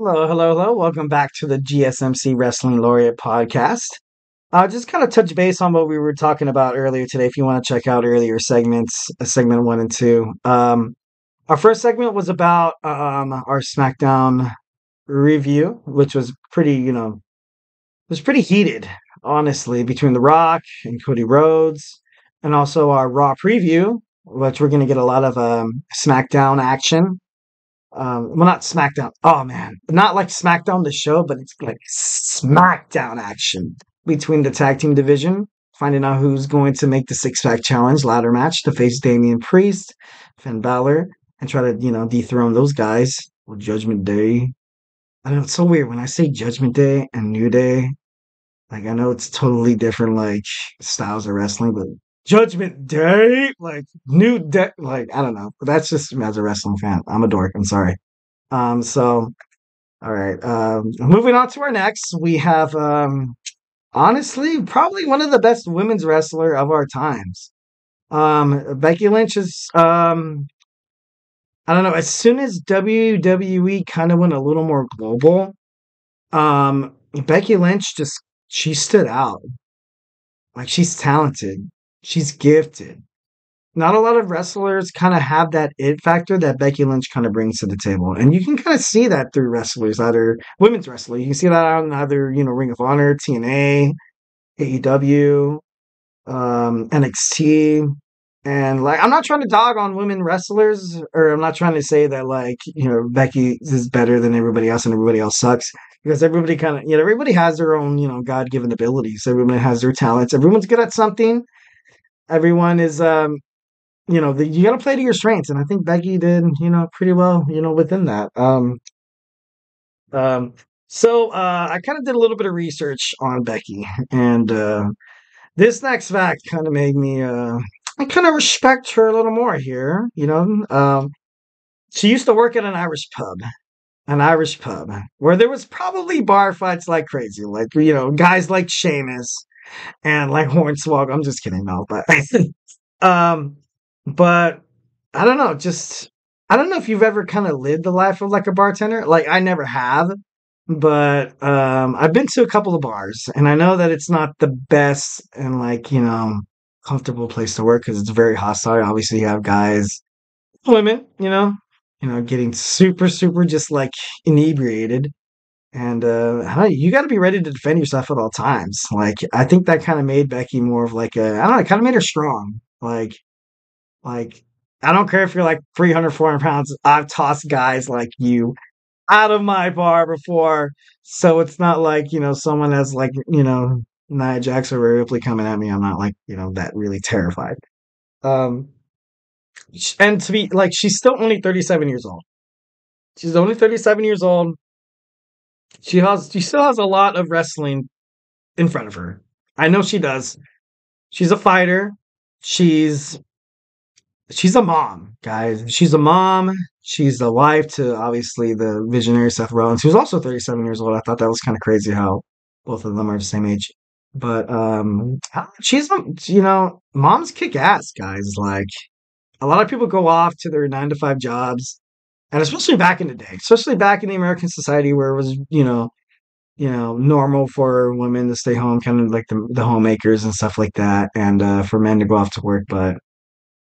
Hello, hello, hello. Welcome back to the GSMC Wrestling Laureate podcast. Just kind of touch base on what we were talking about earlier today. If you want to check out earlier segments, segment one and two. Our first segment was about our SmackDown review, which was was pretty heated, honestly, between The Rock and Cody Rhodes, and also our Raw preview, which we're going to get a lot of SmackDown action. Well, not SmackDown. Oh man, not like SmackDown the show, but it's like SmackDown action between the tag team division, finding out who's going to make the six pack challenge ladder match to face Damian Priest, Finn Balor, and try to dethrone those guys. Or Judgment Day. I don't know. It's so weird when I say Judgment Day and New Day. Like I know it's totally different, like styles of wrestling, but Judgment Day, like New Day, like I don't know. But that's just me as a wrestling fan. I'm a dork. I'm sorry. So all right. Moving on to our next, we have honestly probably one of the best women's wrestler of our times. Becky Lynch is I don't know. As soon as WWE kind of went a little more global, Becky Lynch just she stood out. Like she's talented, she's gifted. Not a lot of wrestlers kind of have that it factor that Becky Lynch kind of brings to the table, and you can kind of see that through wrestlers, either women's wrestling. You can see that on either Ring of Honor, TNA, AEW, NXT, and like I'm not trying to dog on women wrestlers, or I'm not trying to say that like Becky is better than everybody else and everybody else sucks. Because everybody kind of, everybody has their own, God given abilities. Everyone has their talents. Everyone's good at something. Everyone is, you got to play to your strengths, and I think Becky did, pretty well, within that. Um, so I kind of did a little bit of research on Becky, and this next fact kind of made me, I kind of respect her a little more here. She used to work at an Irish pub, where there was probably bar fights like crazy, like guys like Sheamus and like Hornswoggle. I'm just kidding, no, but um, but I don't know. Just I don't know if you've ever kind of lived the life of like a bartender. Like I never have, but I've been to a couple of bars, and I know that it's not the best and like comfortable place to work because it's very hostile. Obviously, you have guys, women, getting super, super just like inebriated. And I don't know, you got to be ready to defend yourself at all times. Like I think that kind of made Becky more of like I don't know, it kind of made her strong. Like I don't care if you're like 300, 400 pounds. I've tossed guys like you out of my bar before, so it's not like someone has like Nia Jax or Rhea Ripley coming at me. I'm not like that really terrified. Um, and to be like, she's still only 37 years old. She's only 37 years old. She still has a lot of wrestling in front of her. I know she does. She's a fighter. She's she's a mom, guys. She's a mom. She's the wife to obviously the visionary Seth Rollins, who's also 37 years old. I thought that was kind of crazy how both of them are the same age. But she's moms kick ass, guys. Like a lot of people go off to their 9 to 5 jobs, and especially back in the day, especially back in the American society where it was normal for women to stay home, kind of like the homemakers and stuff like that, and for men to go off to work. But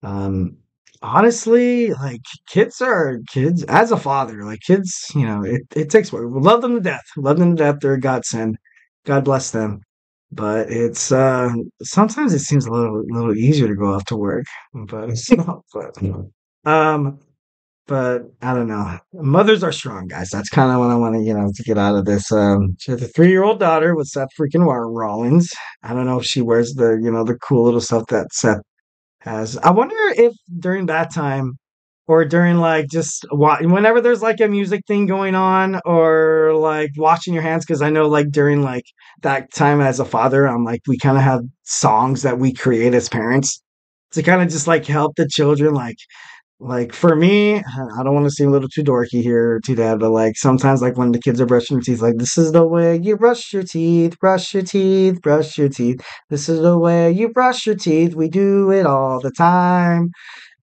um, honestly, like kids are kids. As a father, like kids, it takes work. We love them to death. Love them to death. They're a godsend. God bless them. But it's sometimes it seems a little easier to go off to work, but it's not. Um, but I don't know. Mothers are strong, guys. That's kind of what I want to, to get out of this. She has a 3-year-old daughter with Seth freaking Rollins. I don't know if she wears the cool little stuff that Seth has. I wonder if during that time or during like just whenever there's like a music thing going on or like washing your hands, because I know like during like that time as a father, I'm like, we kind of have songs that we create as parents to kind of just like help the children like for me, I don't want to seem a little too dorky here, too dad, but like sometimes like when the kids are brushing their teeth, like this is the way you brush your teeth, brush your teeth, brush your teeth. This is the way you brush your teeth. We do it all the time.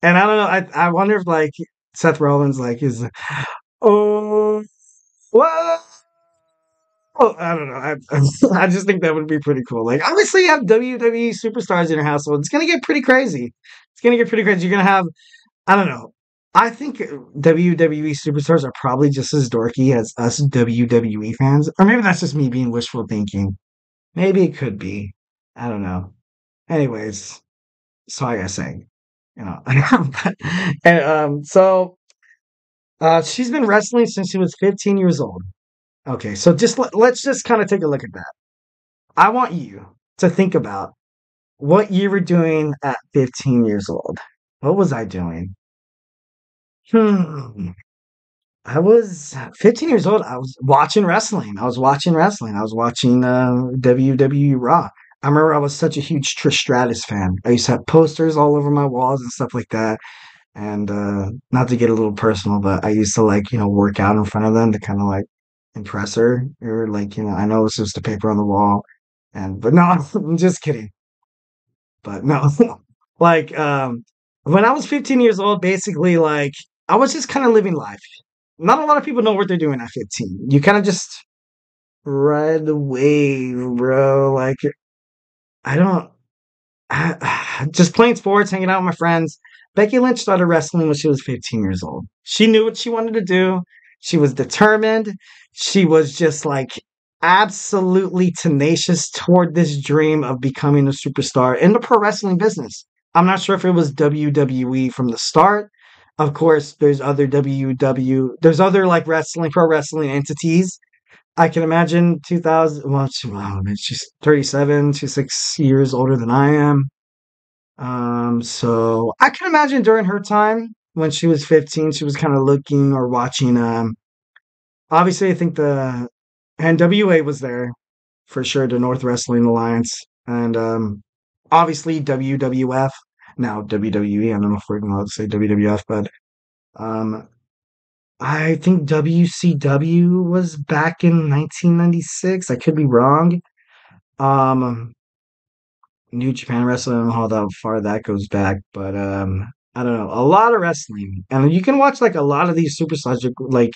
And I don't know, I wonder if like Seth Rollins like is oh Well, I don't know. I just think that would be pretty cool. Like, obviously, you have WWE superstars in your household. It's gonna get pretty crazy. It's gonna get pretty crazy. You're gonna have, I don't know. I think WWE superstars are probably just as dorky as us WWE fans, or maybe that's just me being wishful thinking. Maybe it could be. I don't know. Anyways, so like I say, you know, and she's been wrestling since she was 15 years old. Okay, so let's just kind of take a look at that. I want you to think about what you were doing at 15 years old. What was I doing? Hmm. I was 15 years old. I was watching wrestling. I was watching wrestling. I was watching WWE Raw. I remember I was such a huge Trish Stratus fan. I used to have posters all over my walls and stuff like that. And not to get a little personal, but I used to like, work out in front of them to kind of like impress her. Or like, I know it's just a paper on the wall. But no, I'm just kidding. But no, like, when I was 15 years old, basically, like, I was just kind of living life. Not a lot of people know what they're doing at 15. You kind of just ride the wave, bro. Like, I don't, just playing sports, hanging out with my friends. Becky Lynch started wrestling when she was 15 years old. She knew what she wanted to do. She was determined. She was just like absolutely tenacious toward this dream of becoming a superstar in the pro wrestling business. I'm not sure if it was WWE from the start. Of course, there's other like pro wrestling entities. I can imagine 2000. Well, wow, man, she's 37. She's 6 years older than I am. So I can imagine during her time when she was 15, she was kind of looking or watching. Obviously, I think the NWA was there for sure, the North Wrestling Alliance, and obviously WWF. Now WWE. I don't know if we're going to say WWF, but um, I think WCW was back in 1996. I could be wrong. Um, New Japan Wrestling, I don't know how far that goes back, but I don't know. A lot of wrestling, and you can watch like a lot of these superstars. Like,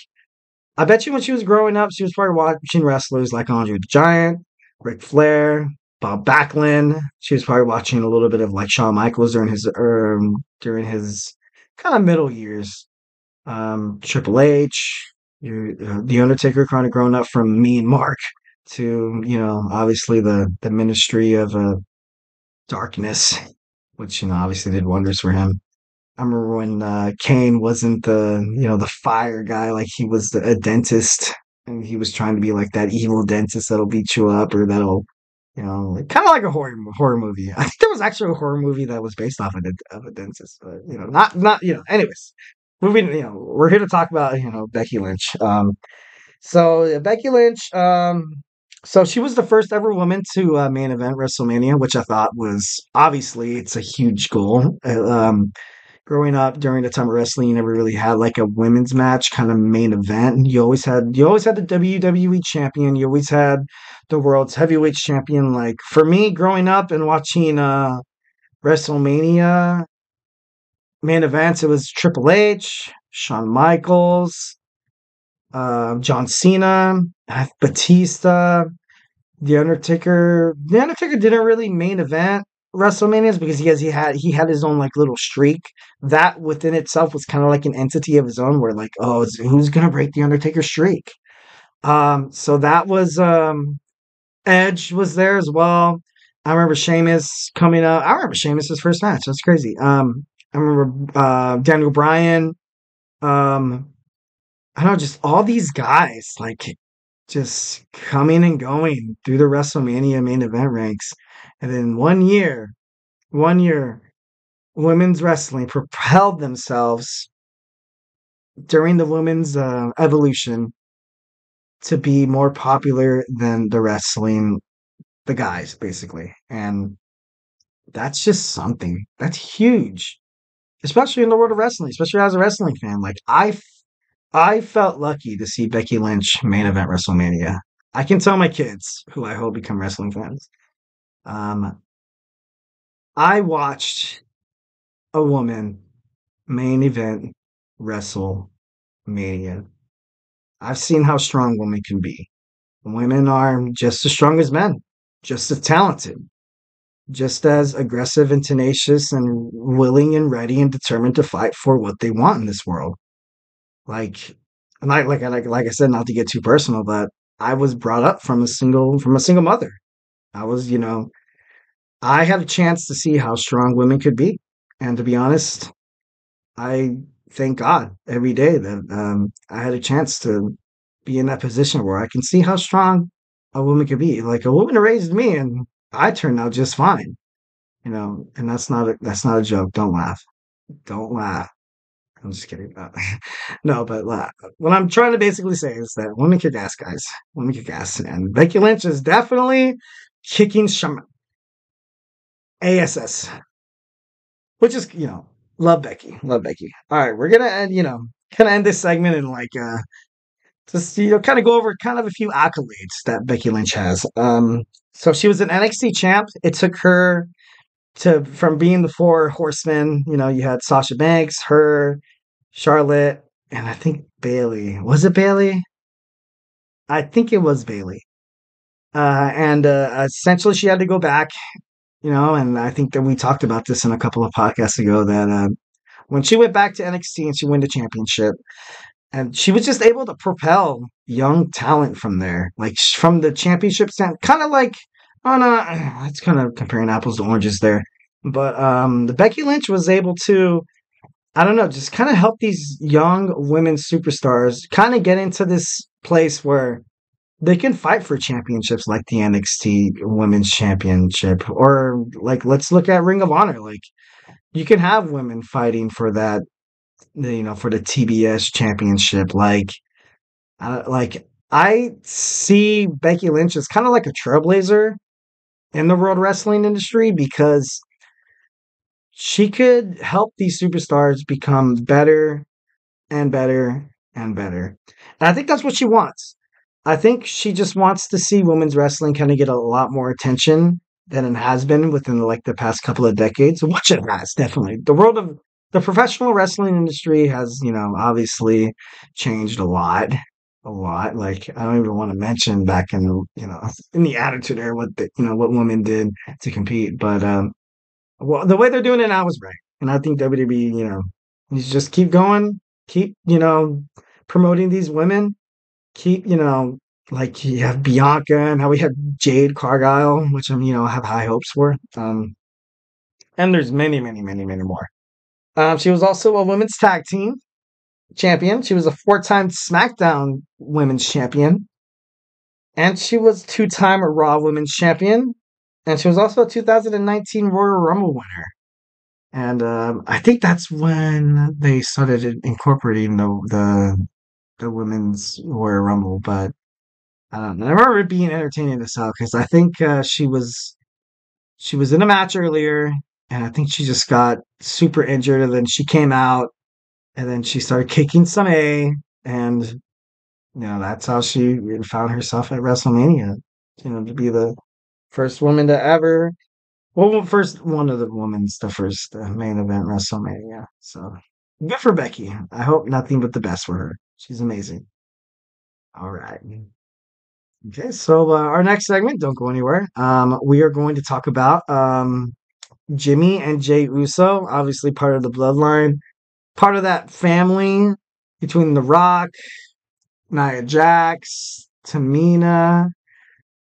I bet you when she was growing up, she was probably watching wrestlers like Andre the Giant, Ric Flair, Bob Backlund. She was probably watching a little bit of like Shawn Michaels during his kind of middle years. Triple H, the Undertaker, kind of grown up from me and Mark to obviously the Ministry of Darkness, which obviously did wonders for him. I remember when Kane wasn't the fire guy, like he was a dentist, and he was trying to be like that evil dentist that'll beat you up or that'll, like, kind of like a horror movie. I think there was actually a horror movie that was based off of a dentist, but not. Anyways, moving. We're here to talk about Becky Lynch. So Becky Lynch, so she was the first ever woman to main event WrestleMania, which I thought was obviously it's a huge goal. Growing up during the time of wrestling, you never really had like a women's match kind of main event. You always had the WWE champion. You always had the world's heavyweight champion. Like for me, growing up and watching WrestleMania main events, it was Triple H, Shawn Michaels, John Cena, Batista, The Undertaker. The Undertaker didn't really main event WrestleManias because he had his own like little streak. That within itself was kind of like an entity of his own, where like, oh, who's gonna break the Undertaker streak? So that was Edge was there as well. I remember Sheamus coming up. I remember Sheamus's first match. That's crazy. I remember Daniel Bryan. Um, I don't know, just all these guys like just coming and going through the WrestleMania main event ranks. And then one year, women's wrestling propelled themselves during the women's evolution to be more popular than the guys, basically. And that's just something. That's huge, especially in the world of wrestling, especially as a wrestling fan. Like, I felt lucky to see Becky Lynch main event WrestleMania. I can tell my kids, who I hope become wrestling fans, um, I watched a woman main event WrestleMania. I've seen how strong women can be. Women are just as strong as men, just as talented, just as aggressive and tenacious and willing and ready and determined to fight for what they want in this world. Like, and like I said, not to get too personal, but I was brought up from a single mother. I was, I had a chance to see how strong women could be, and to be honest, I thank God every day that I had a chance to be in that position where I can see how strong a woman could be. Like a woman raised me, and I turned out just fine. And that's not a joke. Don't laugh. Don't laugh. I'm just kidding. No, but what I'm trying to basically say is that women kick ass, guys. Women kick ass, and Becky Lynch is definitely kicking some ass, which is love Becky, love Becky. All right, we're gonna end kind of end this segment and just kind of go over kind of a few accolades that Becky Lynch has. So she was an NXT champ. It took her to from being the four horsemen. You had Sasha Banks, her, Charlotte, and I think Bailey. Was it Bailey? I think it was Bailey. And essentially, she had to go back. And I think that we talked about this in a couple of podcasts ago that when she went back to NXT and she won the championship, and she was just able to propel young talent from there, like from the championship stand, kind of like on a. It's kind of comparing apples to oranges there, but the Becky Lynch was able to, I don't know, just kind of help these young women superstars kind of get into this place where they can fight for championships like the NXT Women's Championship, or like let's look at Ring of Honor. Like you can have women fighting for that, for the TBS Championship. Like I see Becky Lynch as kind of like a trailblazer in the world wrestling industry because she could help these superstars become better and better and better. And I think that's what she wants. I think she just wants to see women's wrestling kind of get a lot more attention than it has been within like the past couple of decades, which it has definitely. The world of the professional wrestling industry has, obviously changed a lot. A lot. Like I don't even want to mention back in in the Attitude Era what women did to compete. But well, the way they're doing it now is right. And I think WWE, needs to just keep going, keep, promoting these women, keep, like you have Bianca and how we have Jade Cargill, which I'm, have high hopes for. And there's many, many, many, many more. She was also a women's tag team champion. She was a 4-time SmackDown women's champion. And she was 2-time Raw women's champion. And she was also a 2019 Royal Rumble winner. And I think that's when they started incorporating the women's Royal Rumble. But I don't know. I remember it being entertaining to sell because I think she was in a match earlier, and I think she just got super injured, and then she came out, and then she started kicking some and that's how she found herself at WrestleMania. To be the first woman to ever. Well, first one of the women's, the first main event WrestleMania. So good for Becky. I hope nothing but the best for her. She's amazing. All right. Okay, so our next segment, don't go anywhere. We are going to talk about Jimmy and Jay Uso, obviously part of the bloodline, part of that family between The Rock, Nia Jax, Tamina,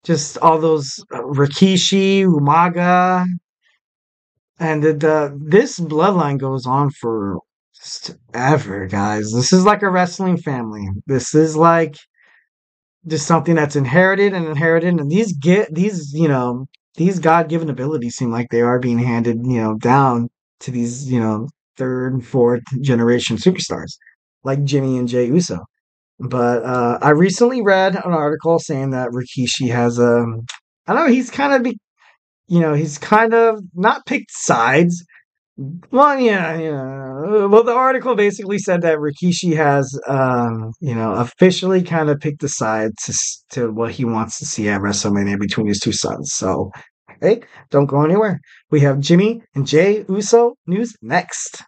just all those Rikishi, Umaga, and this bloodline goes on for just ever, guys. This is like a wrestling family. This is like just something that's inherited and inherited, and these God-given abilities seem like they are being handed down to these third and fourth generation superstars like Jimmy and Jay Uso. But I recently read an article saying that Rikishi has I don't know, he's kind of not picked sides. Well, yeah, yeah. Well, the article basically said that Rikishi has, officially kind of picked a side to what he wants to see at WrestleMania between his two sons. So, hey, don't go anywhere. We have Jimmy and Jay Uso news next.